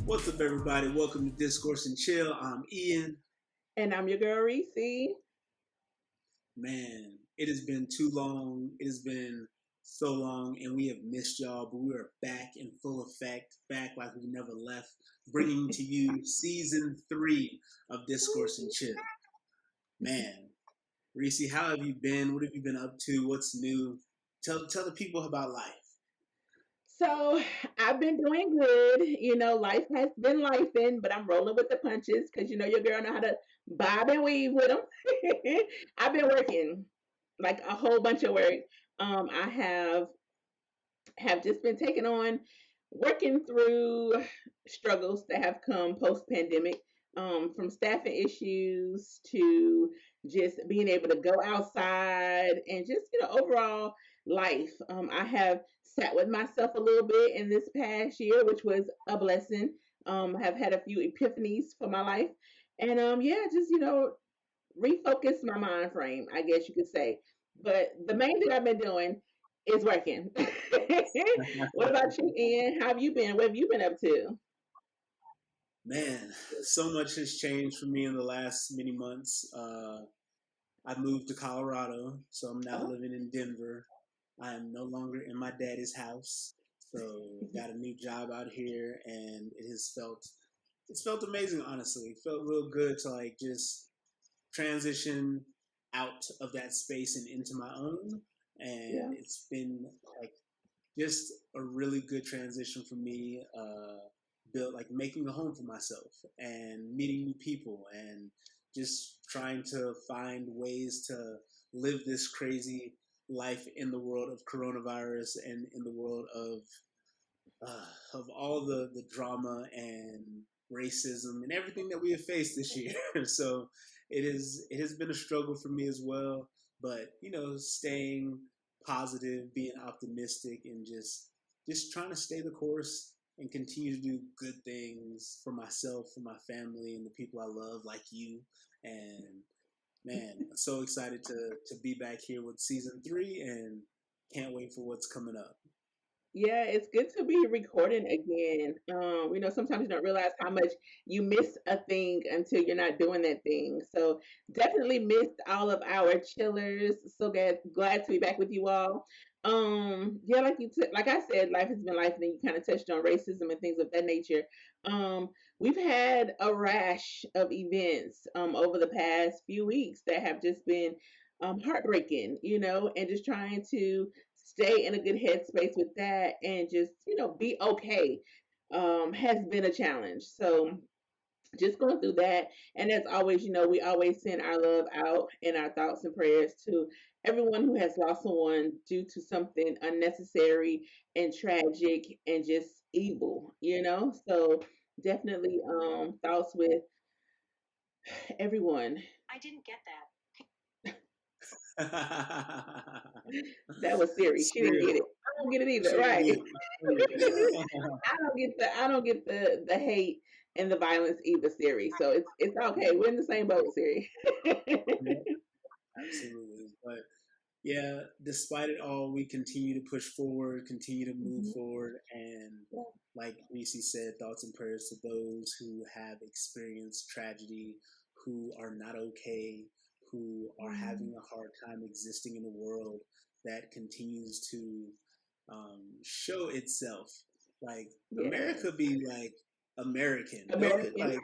What's up, everybody? Welcome to Discourse and Chill. I'm Ian. And I'm your girl, Reese. Man, it has been too long. It has been so long, and we have missed y'all, but we are back in full effect, back like we never left, bringing to you season 3 of Discourse and Chill. Man, Reese, how have you been? What have you been up to? What's new? Tell the people about life. So I've been doing good. Life has been lifing, but I'm rolling with the punches because your girl know how to bob and weave with them. I've been working like a whole bunch of work. I have just been taking on working through struggles that have come post pandemic, from staffing issues to just being able to go outside and just, overall life. I have sat with myself a little bit in this past year, which was a blessing. Have had a few epiphanies for my life. And yeah, just, refocus my mind frame, I guess you could say. But the main thing I've been doing is working. What about you, Ian? How have you been? What have you been up to? Man, so much has changed for me in the last many months. I moved to Colorado, so I'm now Oh, living in Denver. I am no longer in my daddy's house, so got a new job out here, and it's felt amazing. Honestly, it felt real good to like just transition out of that space and into my own, and yeah. it's been like just a really good transition for me. Built like making a home for myself and meeting new people and just trying to find ways to live this crazy life in the world of coronavirus and in the world of all the drama and racism and everything that we have faced this year. So it has been a struggle for me as well. But staying positive, being optimistic, and just trying to stay the course and continue to do good things for myself, for my family, and the people I love, like you. And man, I'm so excited to be back here with season 3, and can't wait for what's coming up. Yeah, it's good to be recording again. Sometimes you don't realize how much you miss a thing until you're not doing that thing. So definitely missed all of our chillers. So glad to be back with you all. Yeah, like I said, life has been life, and then you kind of touched on racism and things of that nature. We've had a rash of events over the past few weeks that have just been heartbreaking, and just trying to stay in a good headspace with that and just, be okay, has been a challenge. So just going through that. And as always, we always send our love out and our thoughts and prayers to everyone who has lost someone due to something unnecessary and tragic and just evil. So definitely thoughts with everyone. I didn't get that. That was Siri. She didn't get it. Still, I don't get it either. she didn't Right. get it. I don't get the hate and the violence either, Siri. So it's okay. We're in the same boat, Siri. Yeah, absolutely. But yeah, despite it all, we continue to push forward, continue to move Mhm. forward, and like Reese said, thoughts and prayers to those who have experienced tragedy, who are not okay, who are having a hard time existing in a world that continues to show itself. Like America Yes. be like American, don't it? American. Like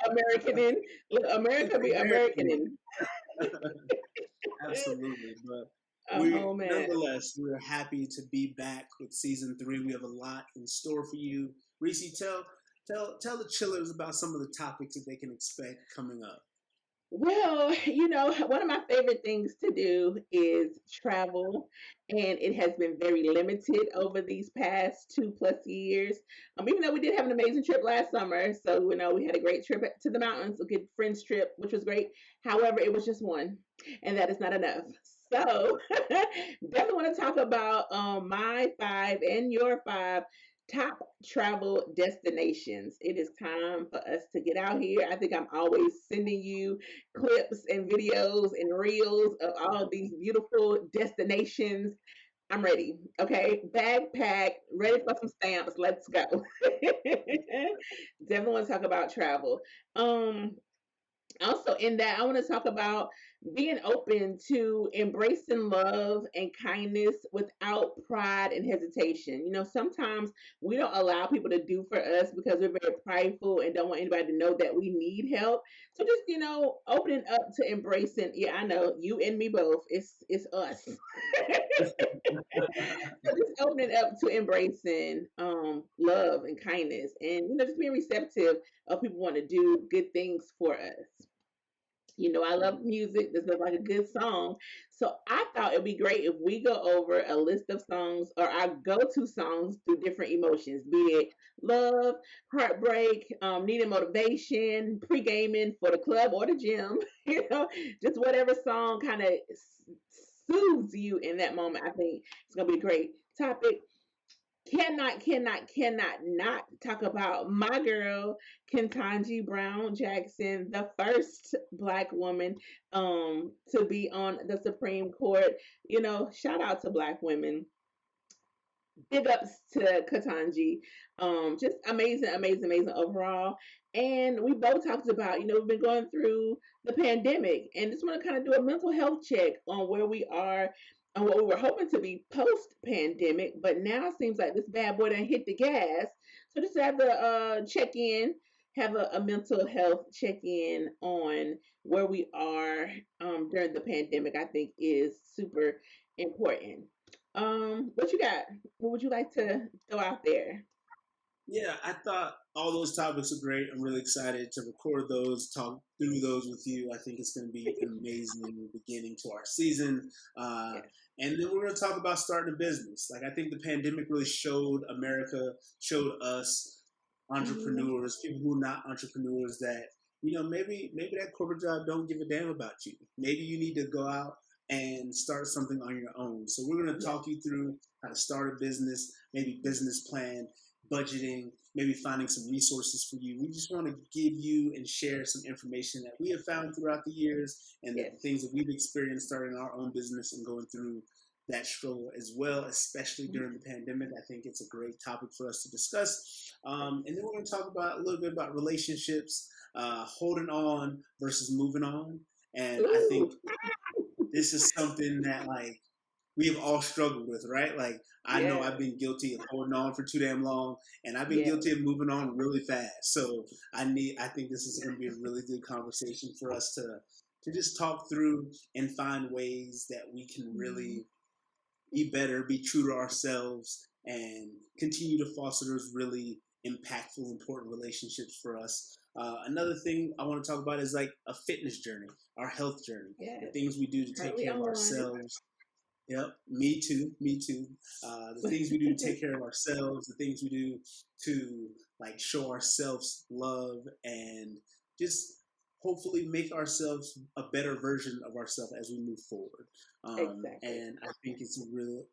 American in. Look, it's America be American American. in. Absolutely, but Oh we man. nonetheless we're happy to be back with season 3. We have a lot in store for you. Reese, tell the chillers about some of the topics that they can expect coming up. Well, one of my favorite things to do is travel, and it has been very limited over these past 2+ years. Even though we did have an amazing trip last summer, so we had a great trip to the mountains, a good friends trip, which was great. However, it was just one, and that is not enough. So, definitely want to talk about my five and your five top travel destinations. It is time for us to get out here. I think I'm always sending you clips and videos and reels of all of these beautiful destinations. I'm ready. Okay, bag packed, ready for some stamps. Let's go. Definitely want to talk about travel. Um, Also in that, I want to talk about being open to embracing love and kindness without pride and hesitation. Sometimes we don't allow people to do for us because we're very prideful and don't want anybody to know that we need help. So just, opening up to embracing, yeah, I know you and me both. It's us. So just opening up to embracing love and kindness, and just being receptive of people want to do good things for us. I love music. This is like a good song. So I thought it'd be great if we go over a list of songs or our go-to songs through different emotions, be it love, heartbreak, needing motivation, pre-gaming for the club or the gym, just whatever song kind of soothes you in that moment. I think it's gonna be a great topic. Cannot not talk about my girl Kentanji Brown Jackson, the first Black woman to be on the Supreme Court. Shout out to Black women. Big ups to Katanji. Just amazing, amazing, amazing overall. And we both talked about, we've been going through the pandemic and just want to kind of do a mental health check on where we are and what we were hoping to be post pandemic, but now it seems like this bad boy done hit the gas. So just have a check in, have a mental health check in on where we are during the pandemic, I think is super important. What you got? What would you like to throw out there? Yeah, I thought all those topics are great. I'm really excited to record those, talk through those with you. I think it's going to be an amazing beginning to our season. Uh, Yes. and then we're going to talk about starting a business. Like, I think the pandemic really showed America, showed us Mm-hmm. entrepreneurs, people who are not entrepreneurs, that maybe that corporate job don't give a damn about you. Maybe you need to go out and start something on your own. So we're going to Yes. talk you through how to start a business, maybe business plan, budgeting, maybe finding some resources for you. We just want to give you and share some information that we have found throughout the years and the Yes. things that we've experienced starting our own business and going through that struggle as well, especially Mhm. during the pandemic. I think it's a great topic for us to discuss. Yes. And then we're going to talk about a little bit about relationships, holding on versus moving on. And I think Ooh. this is something that we have all struggled with, right? Like I know I've Yes. been guilty of holding on for too damn long, and I've been Yes. guilty of moving on really fast. So I think this is going to be a really good conversation for us to just talk through and find ways that we can Mhm. really be better, be true to ourselves, and continue to foster those really impactful, important relationships for us. Another thing I want to talk about is like a fitness journey, our health journey, the Yes. things we do to take Currently care of on one. ourselves. Yep, me too, me too. The things we do to take care of ourselves, the things we do to show ourselves love and just hopefully make ourselves a better version of ourselves as we move forward. Exactly. And I think it's a real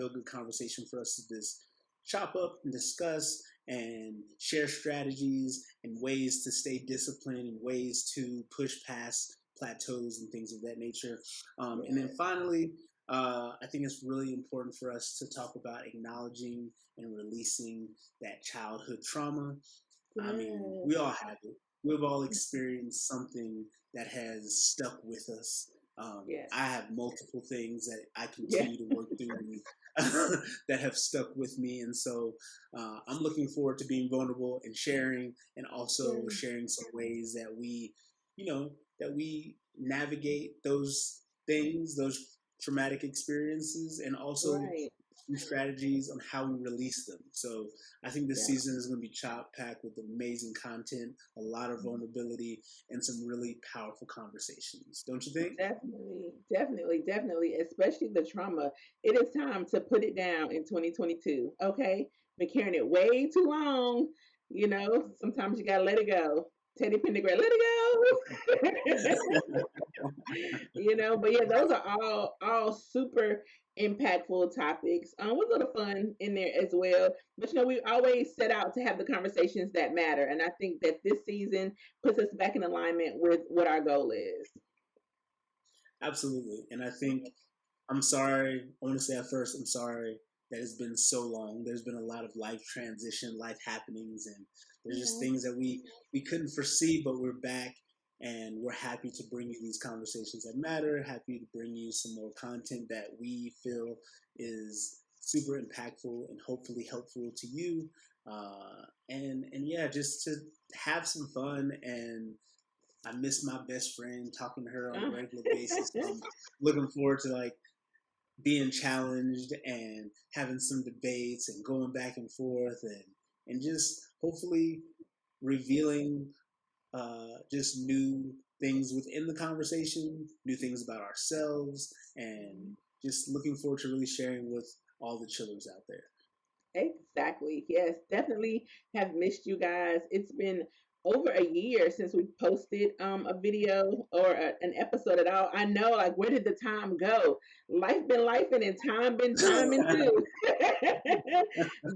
good conversation for us to just chop up and discuss and share strategies and ways to stay disciplined and ways to push past plateaus and things of that nature. And then Yes. finally, I think it's really important for us to talk about acknowledging and releasing that childhood trauma. I mean, Yes. we all have it. We've all experienced something that has stuck with us. Yes. I have multiple things that I Yeah. continue to work through that have stuck with me, and so I'm looking forward to being vulnerable and sharing, and also Yeah. sharing some ways that you know, that we navigate those things, those traumatic experiences, and also Right. some strategies on how we release them. So I think this Yeah. season is going to be chop packed with amazing content, a lot of vulnerability, and some really powerful conversations. Don't you think? Definitely, definitely, definitely, especially the trauma. It is time to put it down in 2022. Okay, been carrying it way too long. Sometimes you gotta let it go. Teddy Pendergrass, let it go. But yeah, those are all super impactful topics. With a little fun in there as well. But we always set out to have the conversations that matter, and I think that this season puts us back in alignment with what our goal is. Absolutely. And I think I'm sorry. I want to say at first, I'm sorry that it's been so long. There's been a lot of life transition, life happenings, and there's just Yeah. things that we couldn't foresee, but we're back, and we're happy to bring you these conversations that matter. Happy to bring you some more content that we feel is super impactful and hopefully helpful to you. And yeah, just to have some fun. And I miss my best friend, talking to her on a Uh, regular basis. So I'm looking forward to like being challenged and having some debates and going back and forth, and just hopefully revealing just new things within the conversation, new things about ourselves, and just looking forward to really sharing with all the chillers out there. Exactly. Yes, definitely have missed you guys. It's been over a year since we posted a video or an episode at all. I know, like, where did the time go? Life been lifing and time been timing too.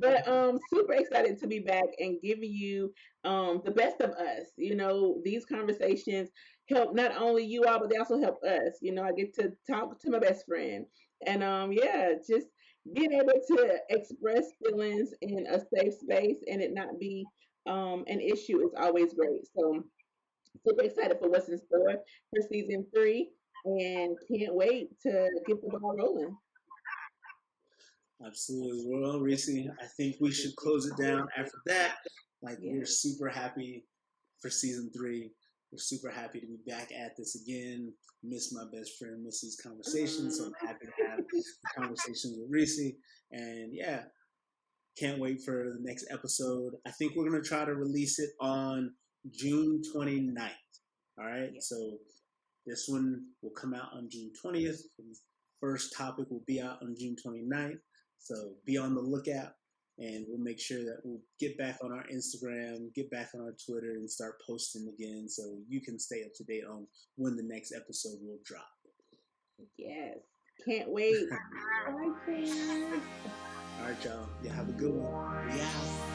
But super excited to be back and give you the best of us. You know, these conversations help not only you all, but they also help us. You know, I get to talk to my best friend. And yeah, just being able to express feelings in a safe space and it not be an issue is always great. So super excited for what's in store for season 3 and can't wait to get the ball rolling. Absolutely. Well, Reese, I think we should close it down after that. Like, we're Yes. super happy for season 3. We're super happy to be back at this again. Miss my best friend, miss these conversations. So Mm. I'm happy to have the conversations with Reese. And yeah, can't wait for the next episode. I think we're going to try to release it on June 29th. All right. Yeah. So this one will come out on June 20th. First topic will be out on June 29th. So be on the lookout, and we'll make sure that we'll get back on our Instagram, get back on our Twitter, and start posting again so you can stay up to date on when the next episode will drop. Yes. Can't wait. Bye, friends. All right, y'all. Yeah, have a good one. Yeah.